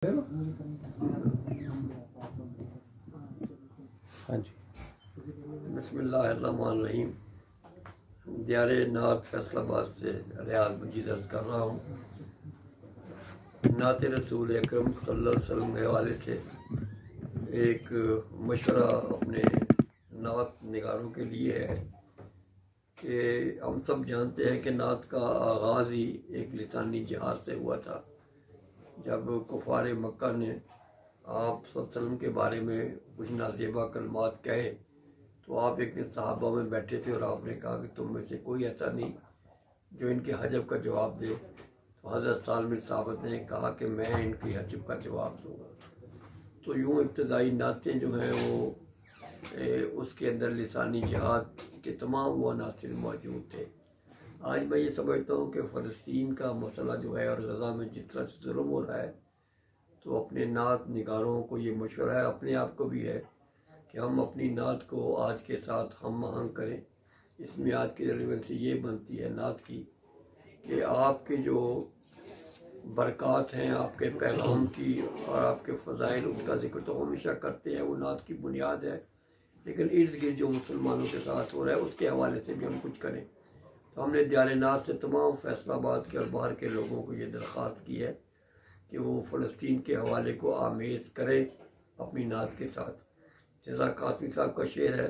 हाँ जी। बिस्मिल्लाहिर्रहमानिर्रहीम। दियारे नात फैसलाबाद से रियाज मजीद अर्ज़ कर रहा हूँ। नात रसूल अकरम सल्लल्लाहु अलैहि वसल्लम के हवाले से एक मशवरा अपने नात निगारों के लिए है कि हम सब जानते हैं कि नात का आगाज़ ही एक लिसानी जिहाद से हुआ था। जब कुफार मक्का ने आप सल्लल्लाहु के बारे में कुछ नाज़ेबा कलमात कहे तो आप एक दिन सहाबा में बैठे थे और आपने कहा कि तुम में से कोई ऐसा नहीं जो इनके हजब का जवाब दे। तो हज़रत साल बिन साबित ने कहा कि मैं इनकी हजब का जवाब दूँगा। तो यूँ इब्तदाई नातें जो हैं वो उसके अंदर लिसानी जिहाद के तमाम वो अनासिर मौजूद थे। आज मैं ये समझता हूँ कि फ़लस्तीन का मसला जो है और गज़ा में जिस तरह से जुल्म हो रहा है, तो अपने नात निगारों को ये मशवरा है, अपने आप को भी है कि हम अपनी नात को आज के साथ हम आहंग करें। इसमें आज की रेलेवेंसी ये बनती है नात की कि आपके जो बरक़ात हैं, आपके पैगाम की और आपके फ़ज़ाइल, उसका जिक्र तो हमेशा करते हैं, वो नात की बुनियाद है। लेकिन इर्द गिर्द जो मुसलमानों के साथ हो रहा है उसके हवाले से भी हम कुछ करें। तो हमने दियारे नात से तमाम फैसलाबाद के और बाहर के लोगों को ये दरख्वास्त की है कि वो फ़लस्तीन के हवाले को आमेज़ करें अपनी नात के साथ। जैसा कासमी साहब का शेर है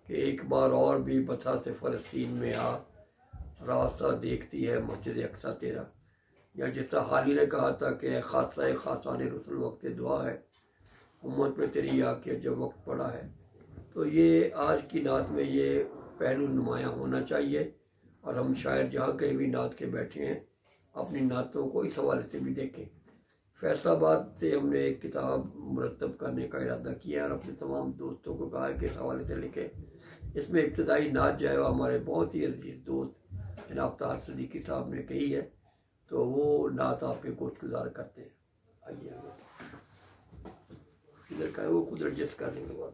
कि एक बार और भी बता से फ़लस्तीन में आ, रास्ता देखती है मस्जिद अक्सा तेरा। या जिस तरह हाली ने कहा था कि खासा खासान रसूल वक्त दुआ है, उम्मत में तेरी आके जब वक्त पड़ा है। तो ये आज की नात में ये पहलू नुमायाँ होना चाहिए और हम शायद जहाँ कहीं भी नात के बैठे हैं अपनी नातों को इस हवाले से भी देखें। फैसलाबाद से हमने एक किताब मुरतब करने का इरादा किया और अपने तमाम दोस्तों को कहा कि इस हवाले से लिखें। इसमें इब्तदाई नात जो है वो हमारे बहुत ही अजीज़ दोस्त जनाब तार सदीकी साहब ने कही है, तो वो नात आपके गोशगुजार करते हैं। आइए इधर का वो खुद एडजस्ट कर लेंगे बात।